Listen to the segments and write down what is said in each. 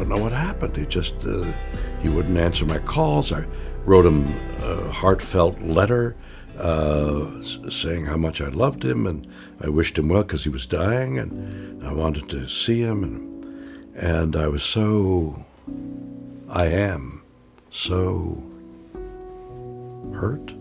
don't know what happened. He wouldn't answer my calls. I wrote him a heartfelt letter saying how much I loved him and I wished him well because he was dying and I wanted to see him. And I am so hurt.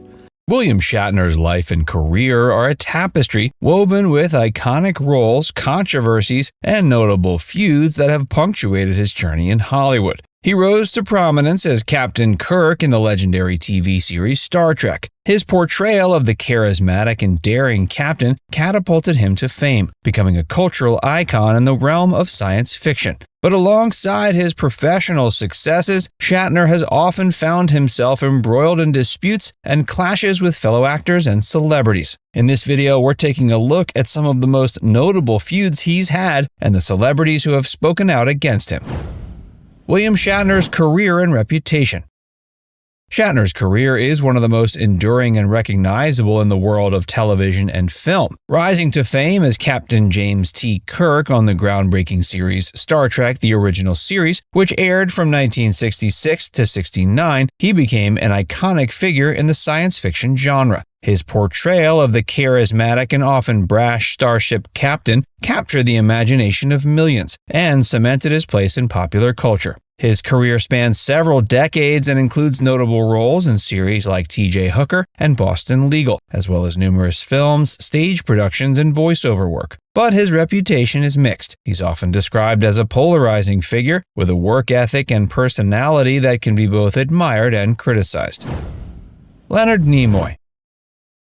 William Shatner's life and career are a tapestry woven with iconic roles, controversies, and notable feuds that have punctuated his journey in Hollywood. He rose to prominence as Captain Kirk in the legendary TV series Star Trek. His portrayal of the charismatic and daring captain catapulted him to fame, becoming a cultural icon in the realm of science fiction. But alongside his professional successes, Shatner has often found himself embroiled in disputes and clashes with fellow actors and celebrities. In this video, we're taking a look at some of the most notable feuds he's had and the celebrities who have spoken out against him. William Shatner's career and reputation. Shatner's career is one of the most enduring and recognizable in the world of television and film. Rising to fame as Captain James T. Kirk on the groundbreaking series Star Trek: The Original Series, which aired from 1966 to 69, he became an iconic figure in the science fiction genre. His portrayal of the charismatic and often brash starship captain captured the imagination of millions and cemented his place in popular culture. His career spans several decades and includes notable roles in series like T.J. Hooker and Boston Legal, as well as numerous films, stage productions, and voiceover work. But his reputation is mixed. He's often described as a polarizing figure with a work ethic and personality that can be both admired and criticized. Leonard Nimoy.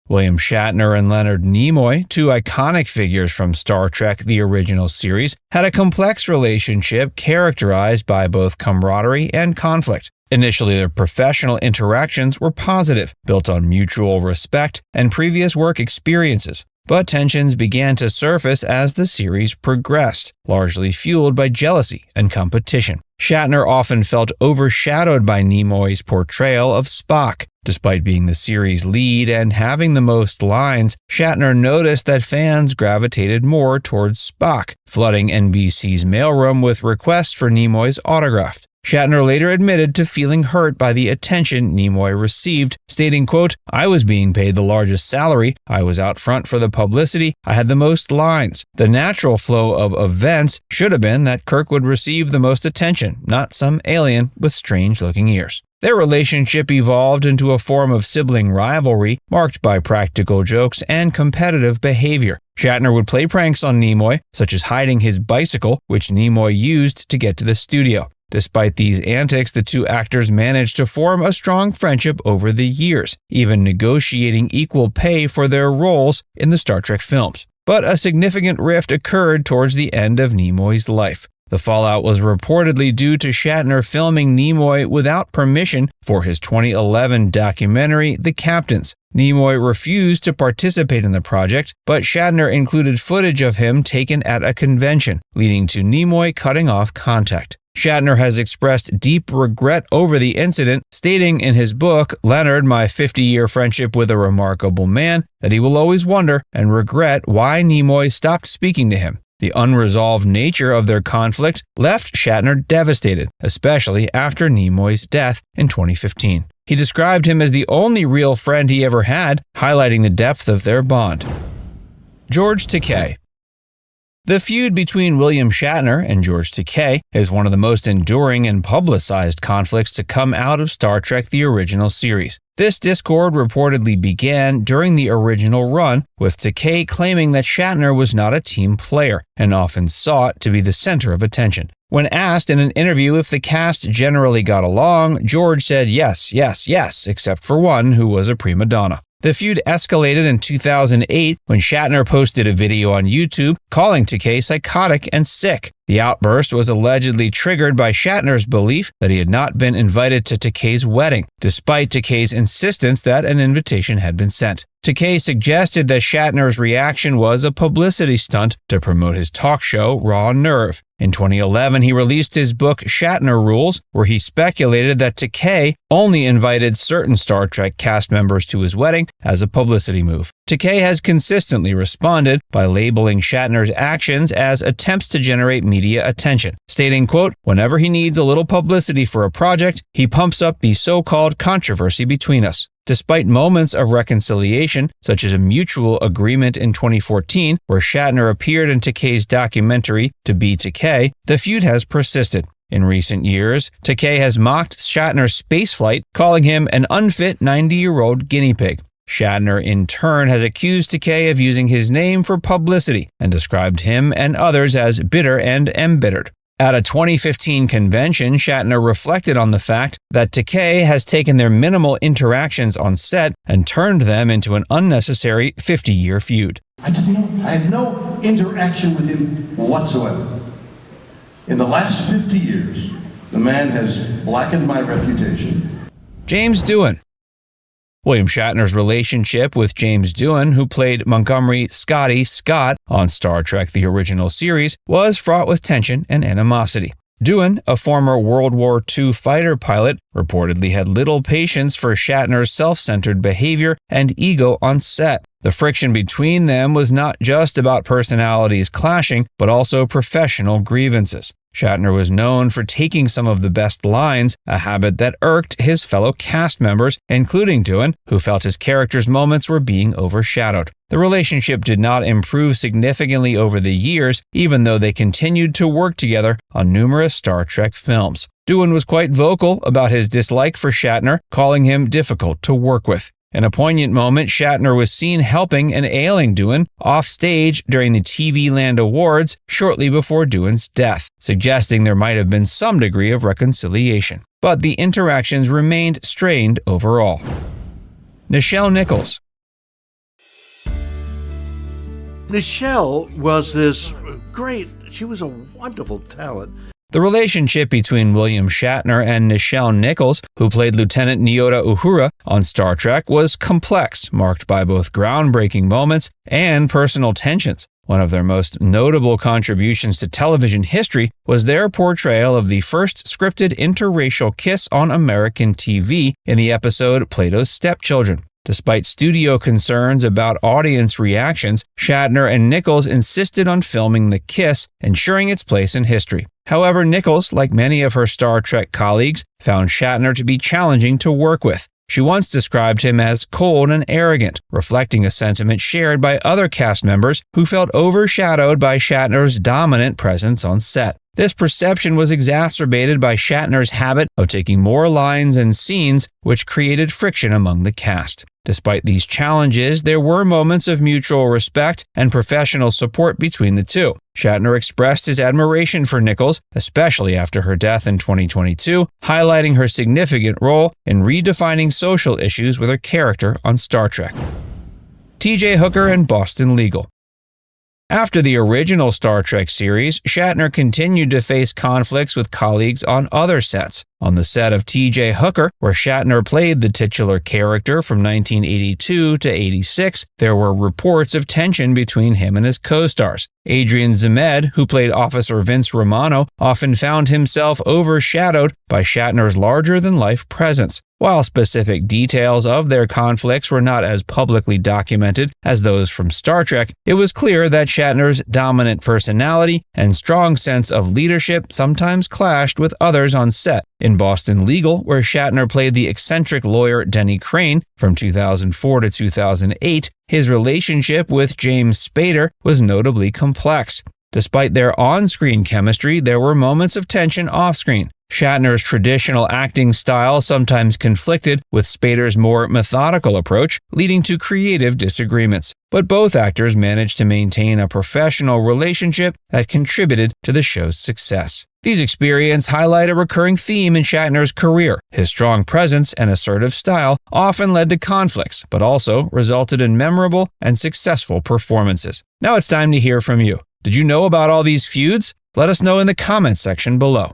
William Shatner and Leonard Nimoy, two iconic figures from Star Trek: The Original Series, had a complex relationship characterized by both camaraderie and conflict. Initially, their professional interactions were positive, built on mutual respect and previous work experiences. But tensions began to surface as the series progressed, largely fueled by jealousy and competition. Shatner often felt overshadowed by Nimoy's portrayal of Spock. Despite being the series' lead and having the most lines, Shatner noticed that fans gravitated more towards Spock, flooding NBC's mailroom with requests for Nimoy's autograph. Shatner later admitted to feeling hurt by the attention Nimoy received, stating, quote, "I was being paid the largest salary, I was out front for the publicity, I had the most lines. The natural flow of events should have been that Kirk would receive the most attention, not some alien with strange-looking ears." Their relationship evolved into a form of sibling rivalry marked by practical jokes and competitive behavior. Shatner would play pranks on Nimoy, such as hiding his bicycle, which Nimoy used to get to the studio. Despite these antics, the two actors managed to form a strong friendship over the years, even negotiating equal pay for their roles in the Star Trek films. But a significant rift occurred towards the end of Nimoy's life. The fallout was reportedly due to Shatner filming Nimoy without permission for his 2011 documentary, The Captains. Nimoy refused to participate in the project, but Shatner included footage of him taken at a convention, leading to Nimoy cutting off contact. Shatner has expressed deep regret over the incident, stating in his book, Leonard, My 50-Year Friendship with a Remarkable Man, that he will always wonder and regret why Nimoy stopped speaking to him. The unresolved nature of their conflict left Shatner devastated, especially after Nimoy's death in 2015. He described him as the only real friend he ever had, highlighting the depth of their bond. George Takei. The feud between William Shatner and George Takei is one of the most enduring and publicized conflicts to come out of Star Trek: The Original Series. This discord reportedly began during the original run, with Takei claiming that Shatner was not a team player and often sought to be the center of attention. When asked in an interview if the cast generally got along, George said yes, except for one who was a prima donna. The feud escalated in 2008 when Shatner posted a video on YouTube calling Takei psychotic and sick. The outburst was allegedly triggered by Shatner's belief that he had not been invited to Takei's wedding, despite Takei's insistence that an invitation had been sent. Takei suggested that Shatner's reaction was a publicity stunt to promote his talk show, Raw Nerve. In 2011, he released his book Shatner Rules, where he speculated that Takei only invited certain Star Trek cast members to his wedding as a publicity move. Takei has consistently responded by labeling Shatner's actions as attempts to generate media attention, stating, quote, "Whenever he needs a little publicity for a project, he pumps up the so-called controversy between us." Despite moments of reconciliation, such as a mutual agreement in 2014 where Shatner appeared in Takei's documentary To Be Takei, the feud has persisted. In recent years, Takei has mocked Shatner's spaceflight, calling him an unfit 90-year-old guinea pig. Shatner, in turn, has accused Takei of using his name for publicity and described him and others as bitter and embittered. At a 2015 convention, Shatner reflected on the fact that Takei has taken their minimal interactions on set and turned them into an unnecessary 50-year feud. I had no interaction with him whatsoever. In the last 50 years, the man has blackened my reputation. James Doohan. William Shatner's relationship with James Doohan, who played Montgomery Scotty Scott on Star Trek the original series, was fraught with tension and animosity. Doohan, a former World War II fighter pilot, reportedly had little patience for Shatner's self-centered behavior and ego on set. The friction between them was not just about personalities clashing, but also professional grievances. Shatner was known for taking some of the best lines, a habit that irked his fellow cast members, including Doohan, who felt his character's moments were being overshadowed. The relationship did not improve significantly over the years, even though they continued to work together on numerous Star Trek films. Doohan was quite vocal about his dislike for Shatner, calling him difficult to work with. In a poignant moment, Shatner was seen helping and ailing Doohan off stage during the TV Land Awards shortly before Doohan's death, suggesting there might have been some degree of reconciliation. But the interactions remained strained overall. Nichelle Nichols. Nichelle was she was a wonderful talent. The relationship between William Shatner and Nichelle Nichols, who played Lieutenant Nyota Uhura on Star Trek, was complex, marked by both groundbreaking moments and personal tensions. One of their most notable contributions to television history was their portrayal of the first scripted interracial kiss on American TV in the episode Plato's Stepchildren. Despite studio concerns about audience reactions, Shatner and Nichols insisted on filming the kiss, ensuring its place in history. However, Nichols, like many of her Star Trek colleagues, found Shatner to be challenging to work with. She once described him as cold and arrogant, reflecting a sentiment shared by other cast members who felt overshadowed by Shatner's dominant presence on set. This perception was exacerbated by Shatner's habit of taking more lines and scenes, which created friction among the cast. Despite these challenges, there were moments of mutual respect and professional support between the two. Shatner expressed his admiration for Nichols, especially after her death in 2022, highlighting her significant role in redefining social issues with her character on Star Trek. T.J. Hooker and Boston Legal. After the original Star Trek series, Shatner continued to face conflicts with colleagues on other sets. On the set of T.J. Hooker, where Shatner played the titular character from 1982 to 86, there were reports of tension between him and his co-stars. Adrian Zemed, who played Officer Vince Romano, often found himself overshadowed by Shatner's larger-than-life presence. While specific details of their conflicts were not as publicly documented as those from Star Trek, it was clear that Shatner's dominant personality and strong sense of leadership sometimes clashed with others on set. In Boston Legal, where Shatner played the eccentric lawyer Denny Crane from 2004 to 2008, his relationship with James Spader was notably complex. Despite their on-screen chemistry, there were moments of tension off-screen. Shatner's traditional acting style sometimes conflicted with Spader's more methodical approach, leading to creative disagreements. But both actors managed to maintain a professional relationship that contributed to the show's success. These experiences highlight a recurring theme in Shatner's career. His strong presence and assertive style often led to conflicts, but also resulted in memorable and successful performances. Now it's time to hear from you. Did you know about all these feuds? Let us know in the comments section below.